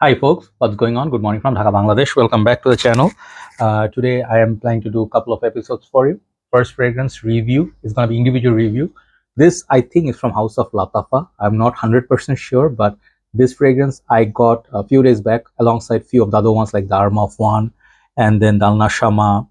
Hi folks, what's going on? Good morning from Dhaka, Bangladesh. Welcome back to the channel. Today I am planning to do a couple of episodes for you. First fragrance review is going to be individual review. This I think is from House of Lattafa. I'm not 100% sure, but this fragrance I got a few days back alongside few of the other ones like the Arma of One and then the Al Nashama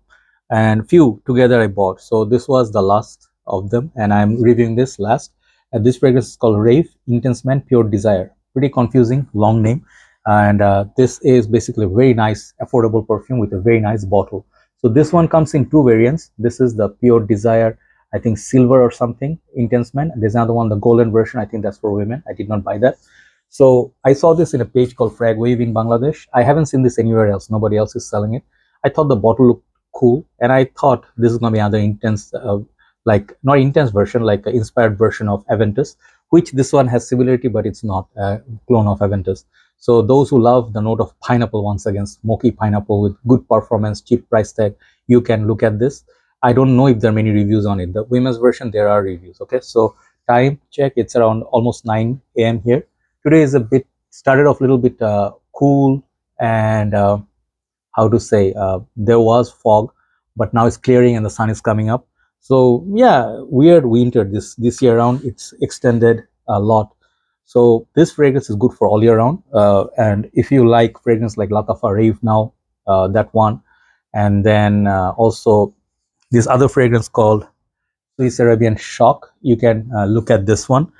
and few together I bought. So this was the last of them and I'm reviewing this last. And this fragrance is called Rave Intense Man Pure Desire. Pretty confusing, long name, and this is basically a very nice affordable perfume with a very nice bottle. So this one comes in two variants. This is the Pure Desire, I think silver or something, Intense Man. There's another one, the golden version. I think that's for women. I did not buy that. So I saw this in a page called Fragwave in Bangladesh. I haven't seen this anywhere else. Nobody else is selling it. I thought the bottle looked cool, and I thought this is going to be another intense, like not intense version, like an inspired version of Aventus, which this one has similarity, but it's not a clone of Aventus. So those who love the note of pineapple, once again, smoky pineapple with good performance, cheap price tag, you can look at this. I don't know if there are many reviews on it. The women's version, there are reviews. Okay, so time check, it's around almost 9 a.m. here. Today is a bit started off a little bit cool, and how to say, there was fog, but now it's clearing and the sun is coming up. So yeah, weird winter this year round. It's extended a lot. So this fragrance is good for all year round. And if you like fragrance like Lattafa Rave now, that one, and then also this other fragrance called Swiss Arabian Shock, you can look at this one.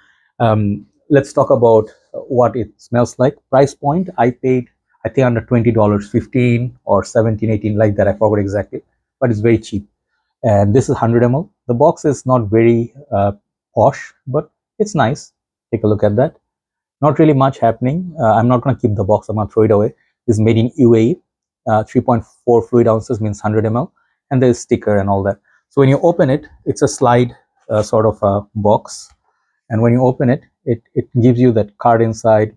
Let's talk about what it smells like. Price point, I paid I think under $20, 15 or 17, 18, like that. I forgot exactly, but it's very cheap. And this is 100 ml. The box is not very posh, but it's nice. Take a look at that. Not really much happening. I'm not going to keep the box. I'm going to throw it away. This is made in UAE. 3.4 fluid ounces means 100 ml. And there's sticker and all that. So when you open it, it's a slide sort of a box. And when you open it, it gives you that card inside.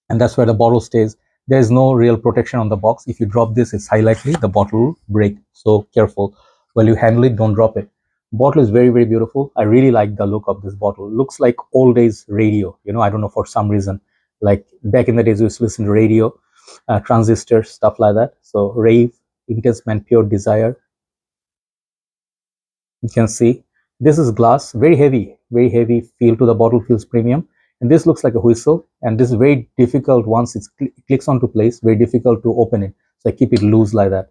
And that's where the bottle stays. There's no real protection on the box. If you drop this, it's highly likely the bottle will break. So careful. While you handle it, don't drop it. Bottle is very, very beautiful. I really like the look of this bottle. Looks like old days radio. I don't know, for some reason. Like back in the days, we used to listen to radio, transistors, stuff like that. So Rave, Intense Man, Pure Desire. You can see this is glass, very heavy feel to the bottle, feels premium. And this looks like a whistle, and this is very difficult once it clicks onto place, very difficult to open it. So I keep it loose like that.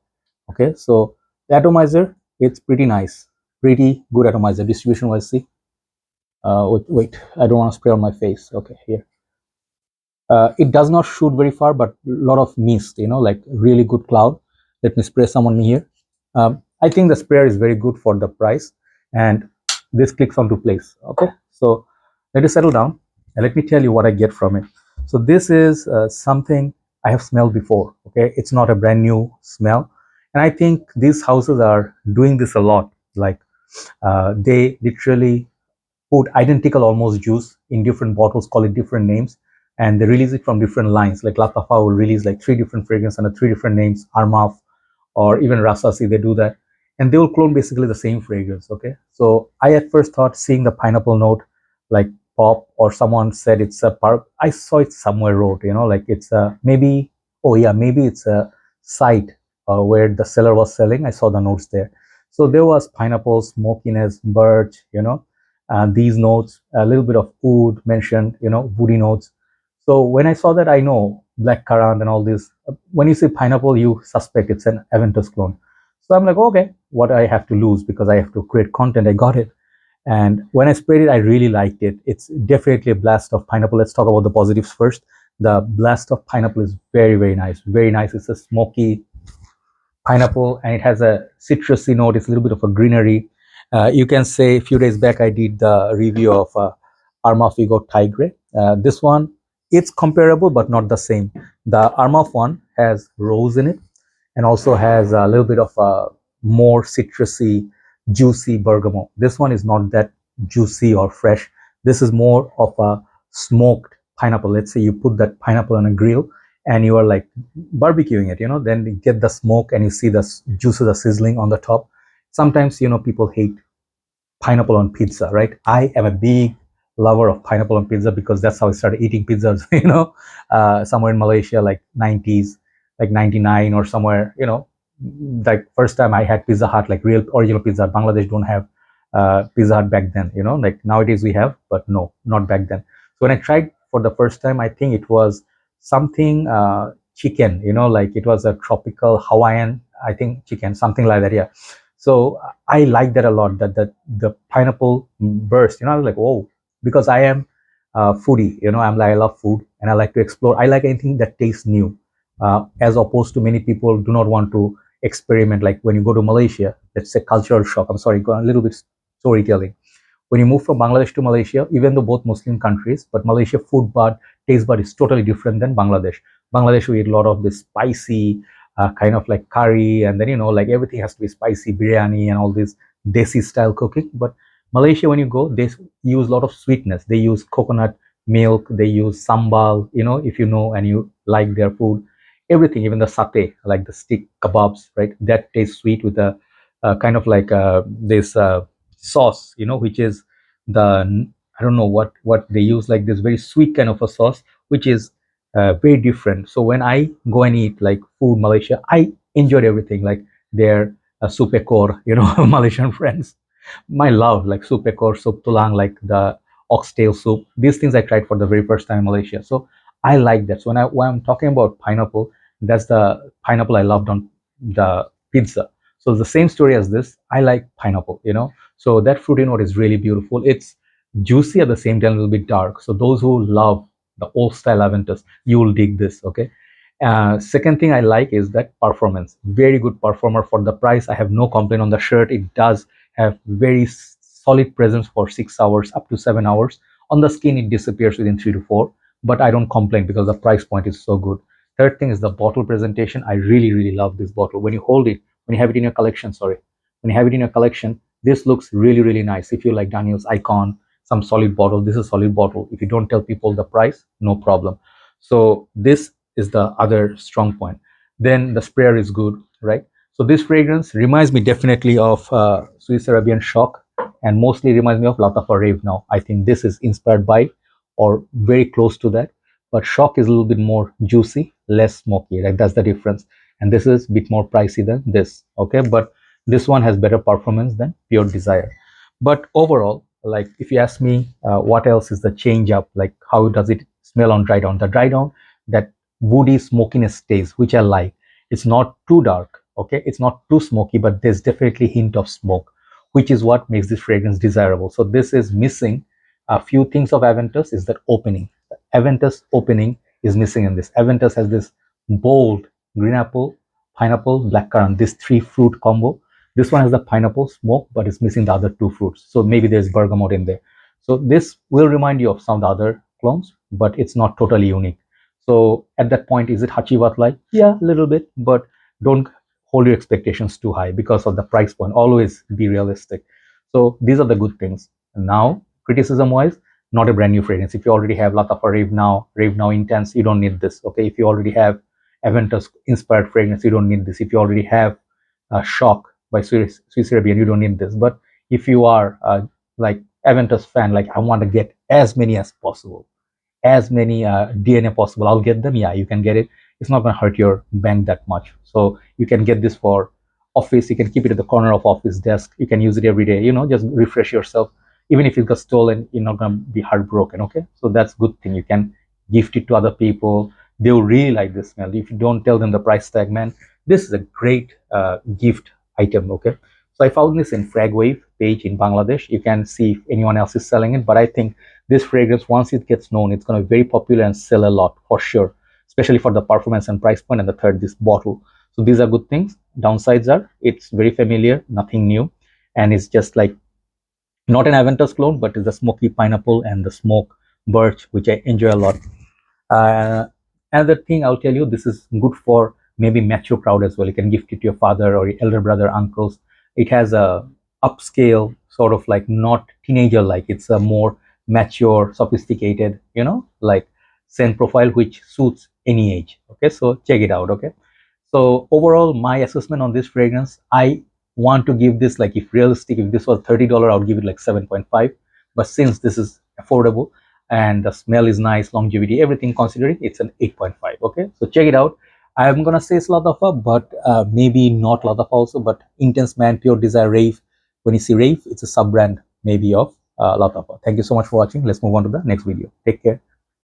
Okay, so the atomizer, it's pretty nice, pretty good atomizer. Distribution wise, see, wait, I don't want to spray on my face. Okay, here. It does not shoot very far, but a lot of mist, like really good cloud. Let me spray some on me here. I think the sprayer is very good for the price, and this clicks onto place. Okay, so let it settle down and let me tell you what I get from it. So this is something I have smelled before. Okay, it's not a brand new smell, and I think these houses are doing this a lot. Like they literally put identical almost juice in different bottles, call it different names, and they release it from different lines. Like Lattafa will release like 3 different fragrances under 3 different names, Armaf or even Rasasi, they do that. And they will clone basically the same fragrance. Okay, so I at first thought, seeing the pineapple note like pop, or someone said it's a park, I saw it somewhere wrote, like it's a maybe, oh yeah, maybe it's a site where the seller was selling. I saw the notes there. So there was pineapple, smokiness, birch, these notes, a little bit of oud mentioned, woody notes. So when I saw that, I know black currant and all this. When you say pineapple, you suspect it's an Aventus clone. So I'm like, okay, what I have to lose, because I have to create content. I got it. And when I sprayed it, I really liked it. It's definitely a blast of pineapple. Let's talk about the positives first. The blast of pineapple is very, very nice. Very nice. It's a smoky pineapple, and it has a citrusy note. It's a little bit of a greenery. You can say a few days back I did the review of Arma Figo Tigre. This one, it's comparable but not the same. The Arma one has rose in it, and also has a little bit of a more citrusy, juicy bergamot. This one is not that juicy or fresh. This is more of a smoked pineapple. Let's say you put that pineapple on a grill and you are like barbecuing it, then you get the smoke and you see the juices are sizzling on the top. Sometimes, people hate pineapple on pizza, right? I am a big lover of pineapple on pizza because that's how I started eating pizzas, somewhere in Malaysia, like 90s, like 99 or somewhere, like first time I had Pizza Hut, like real original Pizza Hut. Bangladesh don't have Pizza Hut back then, like nowadays we have, but no, not back then. So when I tried for the first time, I think it was something chicken, like it was a tropical Hawaiian, I think chicken, something like that, yeah. So I like that a lot, that the pineapple burst, I was like, oh, because I am a foodie, I'm like, I love food and I like to explore. I like anything that tastes new, as opposed to many people do not want to experiment. Like when you go to Malaysia, let's say cultural shock. I'm sorry, go a little bit storytelling. When you move from Bangladesh to Malaysia, even though both Muslim countries, but Malaysia food bud, taste bud is totally different than Bangladesh. Bangladesh, we eat a lot of this spicy kind of like curry, and then like everything has to be spicy, biryani, and all this desi style cooking. But Malaysia, when you go, they use a lot of sweetness. They use coconut milk, they use sambal, if you know and you like their food, everything, even the satay, like the stick kebabs, right? That tastes sweet with a kind of like this sauce, which is the, I don't know what they use, like this very sweet kind of a sauce, which is very different. So when I go and eat like food Malaysia, I enjoyed everything, like their soup ekor, Malaysian friends. My love, like soup ekor, soup tulang, like the oxtail soup. These things I tried for the very first time in Malaysia. So I like that. So when I'm talking about pineapple, that's the pineapple I loved on the pizza. So the same story as this. I like pineapple, So that fruity note is really beautiful. It's juicy at the same time, a little bit dark. So those who love the old style Aventus, you will dig this, okay? Second thing I like is that performance. Very good performer for the price. I have no complaint on the shirt. It does have very solid presence for 6 hours, up to 7 hours. On the skin, it disappears within 3 to 4. But I don't complain because the price point is so good. Third thing is the bottle presentation. I really, really love this bottle. When you hold it, when you have it in your collection, sorry, when you have it in your collection, this looks really, really nice. If you like Daniel's Icon, some solid bottle, this is a solid bottle. If you don't tell people the price, no problem. So this is the other strong point. Then the sprayer is good, right? So this fragrance reminds me definitely of Swiss Arabian Shock, and mostly reminds me of Lattafa Rave now. I think this is inspired by or very close to that. But Shock is a little bit more juicy, less smoky, right? That's the difference. And this is a bit more pricey than this, okay? But this one has better performance than Pure Desire. But overall, like if you ask me what else is the change up, like how does it smell on dry down? The dry down, that woody smokiness stays, which I like. It's not too dark, okay? It's not too smoky, but there's definitely hint of smoke, which is what makes this fragrance desirable. So this is missing a few things of Aventus. Is that opening. The Aventus opening is missing in this. Aventus has this bold green apple, pineapple, blackcurrant, this 3-fruit combo. This one has the pineapple smoke, but it's missing the other 2 fruits. So maybe there's bergamot in there. So this will remind you of some of the other clones, but it's not totally unique. So at that point, is it Hachivat-like? Yeah, a little bit, but don't hold your expectations too high because of the price point. Always be realistic. So these are the good things. And now, criticism-wise, not a brand new fragrance. If you already have Lattafa Rave Now Intense, you don't need this. Okay, if you already have Aventus inspired fragrance, you don't need this. If you already have Shock by Swiss Arabian, you don't need this. But if you are like Aventus fan, like I want to get as many as possible, as many DNA possible, I'll get them. Yeah, you can get it. It's not going to hurt your bank that much. So you can get this for office. You can keep it at the corner of office desk. You can use it every day. Just refresh yourself. Even if it got stolen, you're not going to be heartbroken. Okay, so that's good thing. You can gift it to other people. They will really like this smell. If you don't tell them the price tag, man, this is a great gift item. Okay, so I found this in Fragwave page in Bangladesh. You can see if anyone else is selling it, but I think this fragrance, once it gets known, it's going to be very popular and sell a lot for sure, especially for the performance and price point. And the third, this bottle. So these are good things. Downsides are it's very familiar, nothing new, and it's just like not an Aventus clone, but it's the smoky pineapple and the smoke birch, which I enjoy a lot. Uh, Another thing I'll tell you, this is good for maybe mature crowd as well. You can gift it to your father or your elder brother, uncles. It has a upscale sort of like not teenager like. It's a more mature, sophisticated, like scent profile which suits any age. Okay, so check it out. Okay, so overall, my assessment on this fragrance, I want to give this, like, if realistic, if this was $30, I would give it like 7.5. But since this is affordable, and the smell is nice, longevity, everything considering, it's an 8.5. Okay, so check it out. I'm gonna say it's Lattafa, but maybe not Lattafa also, but Intense Man, Pure Desire, Rave. When you see Rave, it's a sub brand maybe of Lattafa. Thank you so much for watching. Let's move on to the next video. Take care.